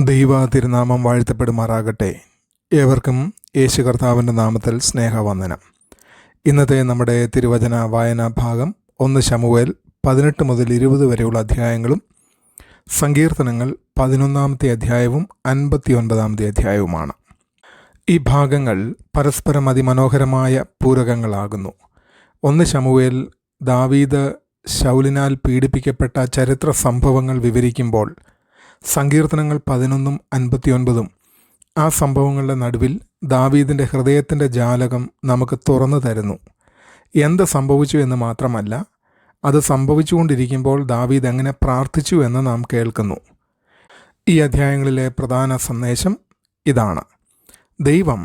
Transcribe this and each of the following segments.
ദൈവ തിരുനാമം വാഴ്ത്തപ്പെടുമാറാകട്ടെ. ഏവർക്കും യേശു കർത്താവിൻ്റെ നാമത്തിൽ സ്നേഹവന്ദനം. ഇന്നത്തെ നമ്മുടെ തിരുവചന വായനാ ഭാഗം 1 ശമൂവേൽ 18 മുതൽ 20 വരെയുള്ള അധ്യായങ്ങളും സങ്കീർത്തനങ്ങൾ 11-ാമത്തെ അധ്യായവും 59-ാമത്തെ അധ്യായവുമാണ്. ഈ ഭാഗങ്ങൾ പരസ്പരം അതിമനോഹരമായ പൂരകങ്ങളാകുന്നു. 1 ശമൂവേൽ ദാവീദ് ശൗലിനാൽ പീഡിപ്പിക്കപ്പെട്ട ചരിത്ര സംഭവങ്ങൾ വിവരിക്കുമ്പോൾ സങ്കീർത്തനങ്ങൾ 11-ഉം 59-ഉം ആ സംഭവങ്ങളുടെ നടുവിൽ ദാവീദിൻ്റെ ഹൃദയത്തിൻ്റെ ജാലകം നമുക്ക് തുറന്നു തരുന്നു. എന്ത് സംഭവിച്ചു എന്ന് മാത്രമല്ല, അത് സംഭവിച്ചുകൊണ്ടിരിക്കുമ്പോൾ ദാവീദ് എങ്ങനെ പ്രാർത്ഥിച്ചു എന്ന് നാം കേൾക്കുന്നു. ഈ അധ്യായങ്ങളിലെ പ്രധാന സന്ദേശം ഇതാണ്: ദൈവം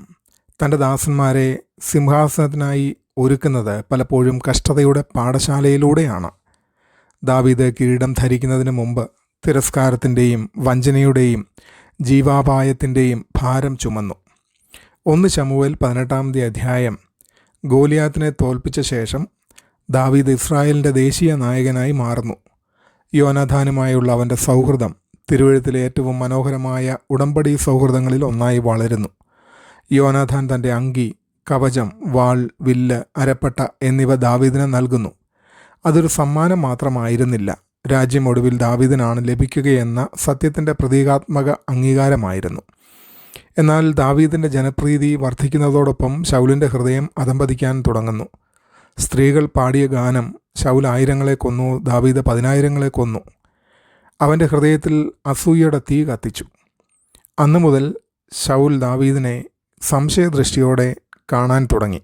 തൻ്റെ ദാസന്മാരെ സിംഹാസനത്തിനായി ഒരുക്കുന്നത് പലപ്പോഴും കഷ്ടതയുടെ പാഠശാലയിലൂടെയാണ്. ദാവീദ് കിരീടം ധരിക്കുന്നതിന് മുമ്പ് തിരസ്കാരത്തിൻ്റെയും വഞ്ചനയുടെയും ജീവാപായത്തിൻ്റെയും ഭാരം ചുമന്നു. 1 ശമൂവേൽ 18-ാമത്തെ അധ്യായം ഗോലിയാത്തിനെ തോൽപ്പിച്ച ശേഷം ദാവീദ് ഇസ്രായേലിൻ്റെ ദേശീയ നായകനായി മാറുന്നു. യോനാഥാനുമായുള്ള അവൻ്റെ സൗഹൃദം തിരുവെഴുത്തിലെ ഏറ്റവും മനോഹരമായ ഉടമ്പടി സൗഹൃദങ്ങളിൽ ഒന്നായി വളരുന്നു. യോനാഥാൻ തൻ്റെ അങ്കി, കവചം, വാൾ, വില്ല്, അരപ്പട്ട എന്നിവ ദാവീദിന് നൽകുന്നു. അതൊരു സമ്മാനം മാത്രമായിരുന്നില്ല, രാജ്യം ഒടുവിൽ ദാവീദിനാണ് ലഭിക്കുകയെന്ന സത്യത്തിൻ്റെ പ്രതീകാത്മക അംഗീകാരമായിരുന്നു. എന്നാൽ ദാവീദിൻ്റെ ജനപ്രീതി വർദ്ധിക്കുന്നതോടൊപ്പം ശൗലിൻ്റെ ഹൃദയം അധംപതിക്കാൻ തുടങ്ങുന്നു. സ്ത്രീകൾ പാടിയ ഗാനം ശൗൽ 1000-ങ്ങളെ കൊന്നു, ദാവീദ് 10,000-ങ്ങളെ കൊന്നു. അവൻ്റെ ഹൃദയത്തിൽ അസൂയയുടെ തീ കത്തിച്ചു. അന്നു മുതൽ ശൗൽ ദാവീദിനെ സംശയദൃഷ്ടിയോടെ കാണാൻ തുടങ്ങി.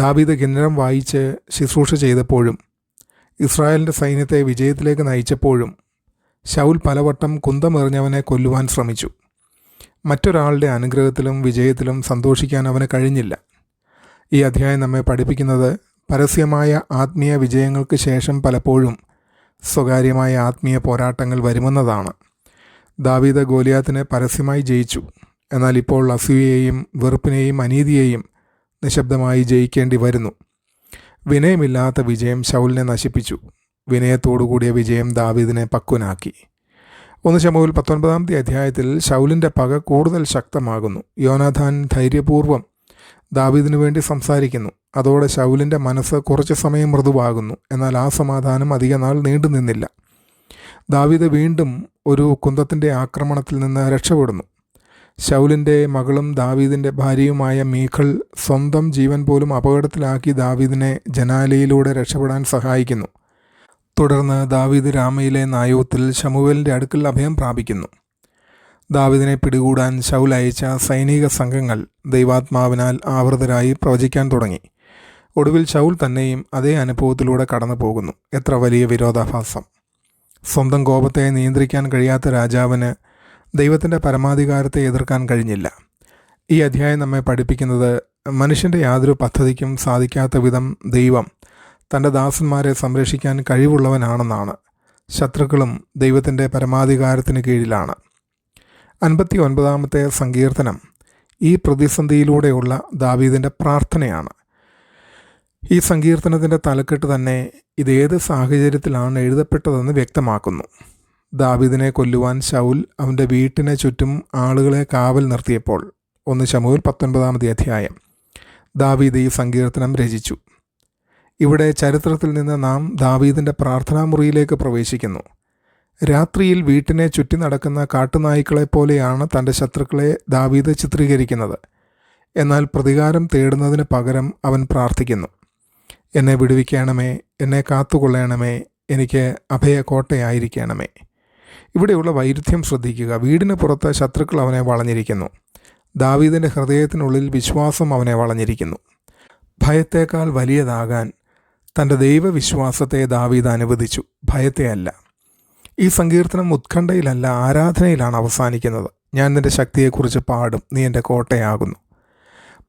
ദാവീദ് കിന്നരം വായിച്ച് ശുശ്രൂഷ ചെയ്തപ്പോഴും ഇസ്രായേലിൻ്റെ സൈന്യത്തെ വിജയത്തിലേക്ക് നയിച്ചപ്പോഴും ശൗൽ പലവട്ടം കുന്തമെറിഞ്ഞവനെ കൊല്ലുവാൻ ശ്രമിച്ചു. മറ്റൊരാളുടെ അനുഗ്രഹത്തിലും വിജയത്തിലും സന്തോഷിക്കാൻ അവന് കഴിഞ്ഞില്ല. ഈ അധ്യായം നമ്മെ പഠിപ്പിക്കുന്നത് പരസ്യമായ ആത്മീയ വിജയങ്ങൾക്ക് ശേഷം പലപ്പോഴും സ്വകാര്യമായ ആത്മീയ പോരാട്ടങ്ങൾ വരുമെന്നതാണ്. ദാവീദ് ഗോലിയാത്തിനെ പരസ്യമായി ജയിച്ചു. എന്നാൽ ഇപ്പോൾ അസൂയയെയും വെറുപ്പിനെയും അനീതിയെയും നിശബ്ദമായി ജയിക്കേണ്ടി വരുന്നു. വിനയമില്ലാത്ത വിജയം ശൗലിനെ നശിപ്പിച്ചു. വിനയത്തോടുകൂടിയ വിജയം ദാവീദിനെ പക്വനാക്കി. 1 ശമൂവേൽ 19-ാമത്തെ അധ്യായത്തിൽ ശൗലിൻ്റെ പക കൂടുതൽ ശക്തമാകുന്നു. യോനാഥാൻ ധൈര്യപൂർവ്വം ദാവീദിനു വേണ്ടി സംസാരിക്കുന്നു. അതോടെ ശൗലിൻ്റെ മനസ്സ് കുറച്ച് സമയം മൃദുവാകുന്നു. എന്നാൽ ആ സമാധാനം അധിക നാൾ നീണ്ടു നിന്നില്ല. ദാവീദ് വീണ്ടും ഒരു കുന്തത്തിൻ്റെ ആക്രമണത്തിൽ നിന്ന് രക്ഷപ്പെടുന്നു. ശൗലിൻ്റെ മകളും ദാവീദിൻ്റെ ഭാര്യയുമായ മീഖൾ സ്വന്തം ജീവൻ പോലും അപകടത്തിലാക്കി ദാവീദിനെ ജനാലയിലൂടെ രക്ഷപ്പെടാൻ സഹായിക്കുന്നു. തുടർന്ന് ദാവീദ് രാമയിലെ നായോത്തിൽ ശമൂവേലിൻ്റെ അടുക്കൽ അഭയം പ്രാപിക്കുന്നു. ദാവീദിനെ പിടികൂടാൻ ശൗൽ അയച്ച സൈനിക സംഘങ്ങൾ ദൈവാത്മാവിനാൽ ആവൃതരായി പ്രവചിക്കാൻ തുടങ്ങി. ഒടുവിൽ ശൗൽ തന്നെയും അതേ അനുഭവത്തിലൂടെ കടന്നു പോകുന്നു. എത്ര വലിയ വിരോധാഭാസം! സ്വന്തം കോപത്തെ നിയന്ത്രിക്കാൻ കഴിയാത്ത രാജാവിന് ദൈവത്തിൻ്റെ പരമാധികാരത്തെ എതിർക്കാൻ കഴിഞ്ഞില്ല. ഈ അധ്യായം നമ്മെ പഠിപ്പിക്കുന്നത് മനുഷ്യൻ്റെ യാതൊരു പദ്ധതിക്കും സാധിക്കാത്ത വിധം ദൈവം തൻ്റെ ദാസന്മാരെ സംരക്ഷിക്കാൻ കഴിവുള്ളവനാണെന്നാണ്. ശത്രുക്കളും ദൈവത്തിൻ്റെ പരമാധികാരത്തിന് കീഴിലാണ്. 59-ാമത്തെ സങ്കീർത്തനം ഈ പ്രതിസന്ധിയിലൂടെയുള്ള ദാവീദിൻ്റെ പ്രാർത്ഥനയാണ്. ഈ സങ്കീർത്തനത്തിൻ്റെ തലക്കെട്ട് തന്നെ ഇതേത് സാഹചര്യത്തിലാണ് എഴുതപ്പെട്ടതെന്ന് വ്യക്തമാക്കുന്നു. ദാവീദിനെ കൊല്ലുവാൻ ശൗൽ അവൻ്റെ വീട്ടിന് ചുറ്റും ആളുകളെ കാവൽ നിർത്തിയപ്പോൾ 1 ശമൂവേൽ 19-ാമത്തെ അധ്യായം ദാവീദ് ഈ സങ്കീർത്തനം രചിച്ചു. ഇവിടെ ചരിത്രത്തിൽ നിന്ന് നാം ദാവീദിൻ്റെ പ്രാർത്ഥനാമുറിയിലേക്ക് പ്രവേശിക്കുന്നു. രാത്രിയിൽ വീട്ടിനെ ചുറ്റി നടക്കുന്ന കാട്ടുനായ്ക്കളെപ്പോലെയാണ് തൻ്റെ ശത്രുക്കളെ ദാവീദ് ചിത്രീകരിക്കുന്നത്. എന്നാൽ പ്രതികാരം തേടുന്നതിന് പകരം അവൻ പ്രാർത്ഥിക്കുന്നു: എന്നെ വിടുവിക്കണമേ, എന്നെ കാത്തുകൊള്ളണമേ, എനിക്ക് അഭയകോട്ടയായിരിക്കണമേ. ഇവിടെയുള്ള വൈരുദ്ധ്യം ശ്രദ്ധിക്കുക. വീടിന് പുറത്ത് ശത്രുക്കൾ അവനെ വളഞ്ഞിരിക്കുന്നു. ദാവീദിൻ്റെ ഹൃദയത്തിനുള്ളിൽ വിശ്വാസം അവനെ വളഞ്ഞിരിക്കുന്നു. ഭയത്തേക്കാൾ വലിയതാകാൻ തൻ്റെ ദൈവവിശ്വാസത്തെ ദാവീദ് അനുവദിച്ചു, ഭയത്തെ അല്ല. ഈ സങ്കീർത്തനം ഉത്കണ്ഠയിലല്ല, ആരാധനയിലാണ് അവസാനിക്കുന്നത്. ഞാൻ നിൻ്റെ ശക്തിയെക്കുറിച്ച് പാടും, നീ എൻ്റെ കോട്ടയാകുന്നു.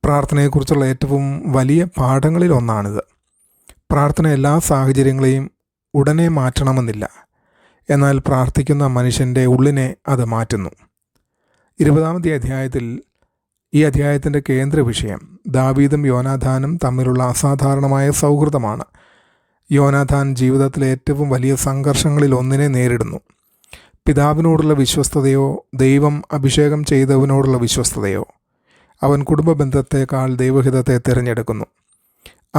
പ്രാർത്ഥനയെക്കുറിച്ചുള്ള ഏറ്റവും വലിയ പാഠങ്ങളിൽ ഒന്നാണിത്. പ്രാർത്ഥന എല്ലാ സാഹചര്യങ്ങളെയും ഉടനെ മാറ്റണമെന്നില്ല. എന്നാൽ പ്രാർത്ഥിക്കുന്ന മനുഷ്യൻ്റെ ഉള്ളിനെ അത് മാറ്റുന്നു. 20-ാമത്തെ അധ്യായത്തിൽ ഈ അധ്യായത്തിൻ്റെ കേന്ദ്ര വിഷയം ദാവീദും യോനാഥാനും തമ്മിലുള്ള അസാധാരണമായ സൗഹൃദമാണ്. യോനാഥാൻ ജീവിതത്തിലെ ഏറ്റവും വലിയ സംഘർഷങ്ങളിൽ ഒന്നിനെ നേരിടുന്നു. പിതാവിനോടുള്ള വിശ്വസ്തതയോ ദൈവം അഭിഷേകം ചെയ്തവനോടുള്ള വിശ്വസ്തതയോ? അവൻ കുടുംബ ബന്ധത്തേക്കാൾ ദൈവഹിതത്തെ തിരഞ്ഞെടുക്കുന്നു.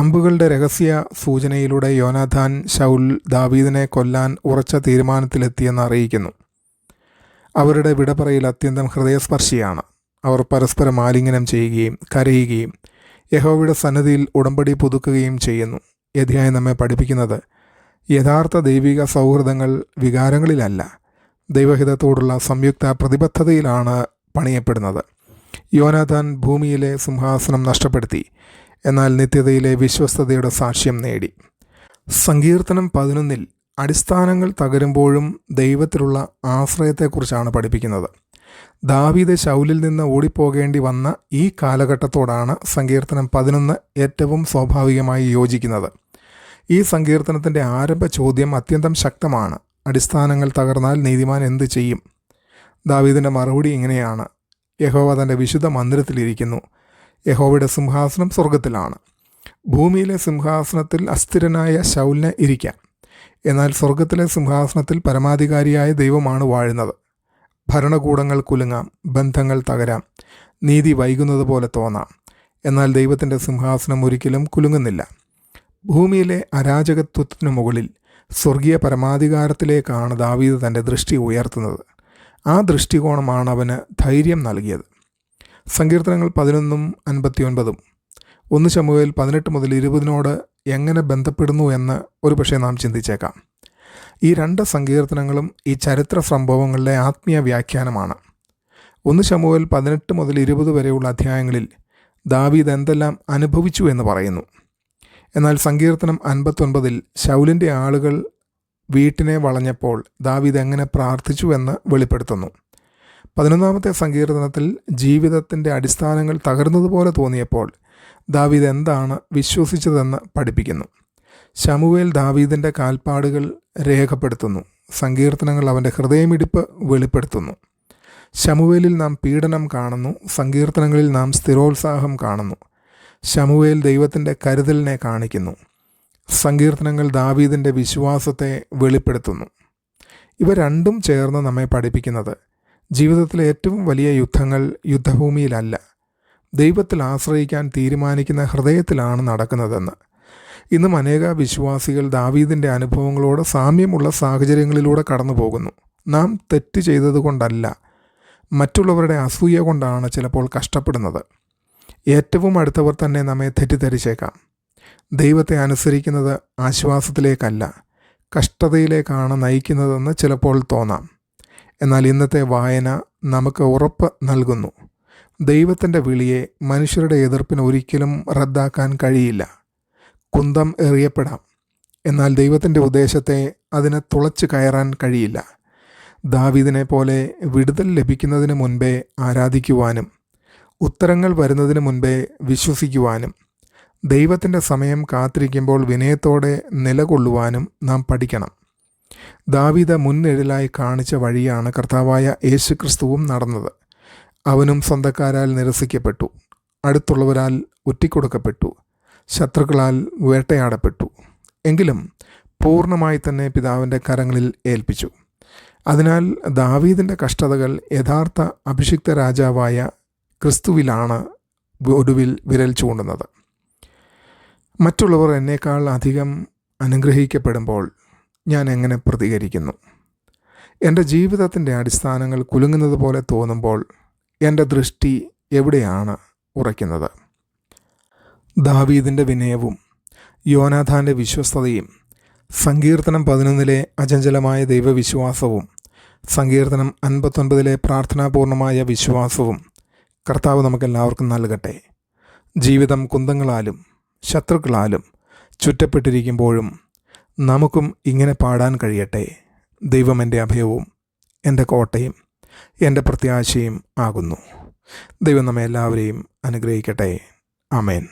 അമ്പുകളുടെ രഹസ്യ സൂചനയിലൂടെ യോനാഥാൻ ശൗൽ ദാവീദിനെ കൊല്ലാൻ ഉറച്ച തീരുമാനത്തിലെത്തിയെന്ന് അറിയിക്കുന്നു. അവരുടെ വിടപറയിൽ അത്യന്തം ഹൃദയസ്പർശിയാണ്. അവർ പരസ്പരം ആലിംഗനം ചെയ്യുകയും കരയുകയും യഹോവയുടെ സന്നിധിയിൽ ഉടമ്പടി പുതുക്കുകയും ചെയ്യുന്നു. ഈ അധ്യായം നമ്മെ പഠിപ്പിക്കുന്നത് യഥാർത്ഥ ദൈവിക സൗഹൃദങ്ങൾ വികാരങ്ങളിലല്ല, ദൈവഹിതത്തോടുള്ള സംയുക്ത പ്രതിബദ്ധതയിലാണ് പണിയപ്പെടുന്നത്. യോനാഥാൻ ഭൂമിയിലെ സിംഹാസനം നഷ്ടപ്പെടുത്തി, എന്നാൽ നിത്യതയിലെ വിശ്വസ്തതയുടെ സാക്ഷ്യം നേടി. സങ്കീർത്തനം 11 അടിസ്ഥാനങ്ങൾ തകരുമ്പോഴും ദൈവത്തിലുള്ള ആശ്രയത്തെക്കുറിച്ചാണ് പഠിപ്പിക്കുന്നത്. ദാവീദ് ശൗലിൽ നിന്ന് ഓടിപ്പോകേണ്ടി വന്ന ഈ കാലഘട്ടത്തോടാണ് സങ്കീർത്തനം 11 ഏറ്റവും സ്വാഭാവികമായി യോജിക്കുന്നത്. ഈ സങ്കീർത്തനത്തിൻ്റെ ആരംഭ ചോദ്യം അത്യന്തം ശക്തമാണ്. അടിസ്ഥാനങ്ങൾ തകർന്നാൽ നീതിമാൻ എന്ത് ചെയ്യും? ദാവീദിൻ്റെ മറുപടി ഇങ്ങനെയാണ്: യഹോവ തൻ്റെ വിശുദ്ധ മന്ദിരത്തിലിരിക്കുന്നു, യഹോവയുടെ സിംഹാസനം സ്വർഗത്തിലാണ്. ഭൂമിയിലെ സിംഹാസനത്തിൽ അസ്ഥിരനായ ശൗലിന് ഇരിക്കാം, എന്നാൽ സ്വർഗത്തിലെ സിംഹാസനത്തിൽ പരമാധികാരിയായ ദൈവമാണ് വാഴുന്നത്. ഭരണകൂടങ്ങൾ കുലുങ്ങാം, ബന്ധങ്ങൾ തകരാം, നീതി വൈകുന്നത് പോലെ തോന്നാം, എന്നാൽ ദൈവത്തിൻ്റെ സിംഹാസനം ഒരിക്കലും കുലുങ്ങുന്നില്ല. ഭൂമിയിലെ അരാജകത്വത്തിനു മുകളിൽ സ്വർഗീയ പരമാധികാരത്തിലേക്കാണ് ദാവീദ് തൻ്റെ ദൃഷ്ടി ഉയർത്തുന്നത്. ആ ദൃഷ്ടികോണമാണ് അവന് ധൈര്യം നൽകിയത്. സങ്കീർത്തനങ്ങൾ 11:59 1 ശമൂവേൽ 18-20 എങ്ങനെ ബന്ധപ്പെടുന്നു എന്ന് ഒരുപക്ഷെ നാം ചിന്തിച്ചേക്കാം. ഈ 2 സങ്കീർത്തനങ്ങളും ഈ ചരിത്ര സംഭവങ്ങളിലെ ആത്മീയ വ്യാഖ്യാനമാണ്. 1 ശമൂവേൽ 18-20 വരെയുള്ള അധ്യായങ്ങളിൽ ദാവീദ് എന്തെല്ലാം അനുഭവിച്ചു എന്ന് പറയുന്നു. എന്നാൽ സങ്കീർത്തനം 59 ശൗലിൻ്റെ ആളുകൾ വീട്ടിനെ വളഞ്ഞപ്പോൾ ദാവീദ് എങ്ങനെ പ്രാർത്ഥിച്ചു എന്ന് വെളിപ്പെടുത്തുന്നു. 11-ാമത്തെ സങ്കീർത്തനത്തിൽ ജീവിതത്തിൻ്റെ അടിസ്ഥാനങ്ങൾ തകർന്നതുപോലെ തോന്നിയപ്പോൾ ദാവീദ് എന്താണ് വിശ്വസിച്ചതെന്ന് പഠിപ്പിക്കുന്നു. ശമൂവേൽ ദാവീദിൻ്റെ കാൽപ്പാടുകൾ രേഖപ്പെടുത്തുന്നു. സങ്കീർത്തനങ്ങൾ അവൻ്റെ ഹൃദയമിടിപ്പ് വെളിപ്പെടുത്തുന്നു. ശമൂവേലിൽ നാം പീഡനം കാണുന്നു, സങ്കീർത്തനങ്ങളിൽ നാം സ്ഥിരോത്സാഹം കാണുന്നു. ശമൂവേൽ ദൈവത്തിൻ്റെ കരുതലിനെ കാണിക്കുന്നു, സങ്കീർത്തനങ്ങൾ ദാവീദിൻ്റെ വിശ്വാസത്തെ വെളിപ്പെടുത്തുന്നു. ഇവ രണ്ടും ചേർന്ന് നമ്മെ പഠിപ്പിക്കുന്നത് ജീവിതത്തിലെ ഏറ്റവും വലിയ യുദ്ധങ്ങൾ യുദ്ധഭൂമിയിലല്ല, ദൈവത്തിൽ ആശ്രയിക്കാൻ തീരുമാനിക്കുന്ന ഹൃദയത്തിലാണ് നടക്കുന്നതെന്ന്. ഇന്നും അനേക വിശ്വാസികൾ ദാവീദിൻ്റെ അനുഭവങ്ങളോട് സാമ്യമുള്ള സാഹചര്യങ്ങളിലൂടെ കടന്നു പോകുന്നു. നാം തെറ്റ് ചെയ്തതുകൊണ്ടല്ല, മറ്റുള്ളവരുടെ അസൂയ കൊണ്ടാണ് ചിലപ്പോൾ കഷ്ടപ്പെടുന്നത്. ഏറ്റവും അടുത്തവർ തന്നെ നമ്മെ തെറ്റിദ്ധരിച്ചേക്കാം. ദൈവത്തെ അനുസരിക്കുന്നത് ആശ്വാസത്തിലേക്കല്ല, കഷ്ടതയിലേക്കാണ് നയിക്കുന്നതെന്ന് ചിലപ്പോൾ തോന്നാം. എന്നാൽ ഇന്നത്തെ വായന നമുക്ക് ഉറപ്പ് നൽകുന്നു. ദൈവത്തിൻ്റെ വിളിയെ മനുഷ്യരുടെ എതിർപ്പിന് ഒരിക്കലും റദ്ദാക്കാൻ കഴിയില്ല. കുന്തം എറിയപ്പെടാം, എന്നാൽ ദൈവത്തിൻ്റെ ഉദ്ദേശത്തെ അതിനെ തുളച്ചു കയറാൻ കഴിയില്ല. ദാവീദിനെ പോലെ വിടുതൽ ലഭിക്കുന്നതിന് മുൻപേ ആരാധിക്കുവാനും ഉത്തരങ്ങൾ വരുന്നതിന് മുൻപേ വിശ്വസിക്കുവാനും ദൈവത്തിൻ്റെ സമയം കാത്തിരിക്കുമ്പോൾ വിനയത്തോടെ നിലകൊള്ളുവാനും നാം പഠിക്കണം. ദാവീദ് മുൻനിഴലായി കാണിച്ച വഴിയാണ് കർത്താവായ യേശുക്രിസ്തുവും നടന്നത്. അവനും സ്വന്തക്കാരാൽ നിരസിക്കപ്പെട്ടു, അടുത്തുള്ളവരാൽ ഒറ്റിക്കൊടുക്കപ്പെട്ടു, ശത്രുക്കളാൽ വേട്ടയാടപ്പെട്ടു. എങ്കിലും പൂർണ്ണമായി തന്നെ പിതാവിൻ്റെ കരങ്ങളിൽ ഏൽപ്പിച്ചു. അതിനാൽ ദാവീദിൻ്റെ കഷ്ടതകൾ യഥാർത്ഥ അഭിഷിക്ത രാജാവായ ക്രിസ്തുവിലാണ് ഒടുവിൽ വിരൽ ചൂണ്ടുന്നത്. മറ്റുള്ളവർ എന്നേക്കാൾ അധികം അനുഗ്രഹിക്കപ്പെടുമ്പോൾ ഞാൻ എങ്ങനെ പ്രതികരിക്കുന്നു? എൻ്റെ ജീവിതത്തിൻ്റെ അടിസ്ഥാനങ്ങൾ കുലുങ്ങുന്നത് പോലെ തോന്നുമ്പോൾ എൻ്റെ ദൃഷ്ടി എവിടെയാണ് ഉറയ്ക്കുന്നത്? ദാവീദിൻ്റെ വിനയവും യോനാഥാൻ്റെ വിശ്വസ്തതയും, സങ്കീർത്തനം 11 അചഞ്ചലമായ ദൈവവിശ്വാസവും, സങ്കീർത്തനം 59 പ്രാർത്ഥനാപൂർണമായ വിശ്വാസവും കർത്താവ് നമുക്കെല്ലാവർക്കും നൽകട്ടെ. ജീവിതം കുന്തങ്ങളാലും ശത്രുക്കളാലും ചുറ്റപ്പെട്ടിരിക്കുമ്പോഴും നമുക്കും ഇങ്ങനെ പാടാൻ കഴിയട്ടെ: ദൈവം എൻ്റെ അഭയവും എൻ്റെ കോട്ടയും എൻ്റെ പ്രത്യാശയും ആകുന്നു. ദൈവം നമ്മെ എല്ലാവരെയും അനുഗ്രഹിക്കട്ടെ. ആമേൻ.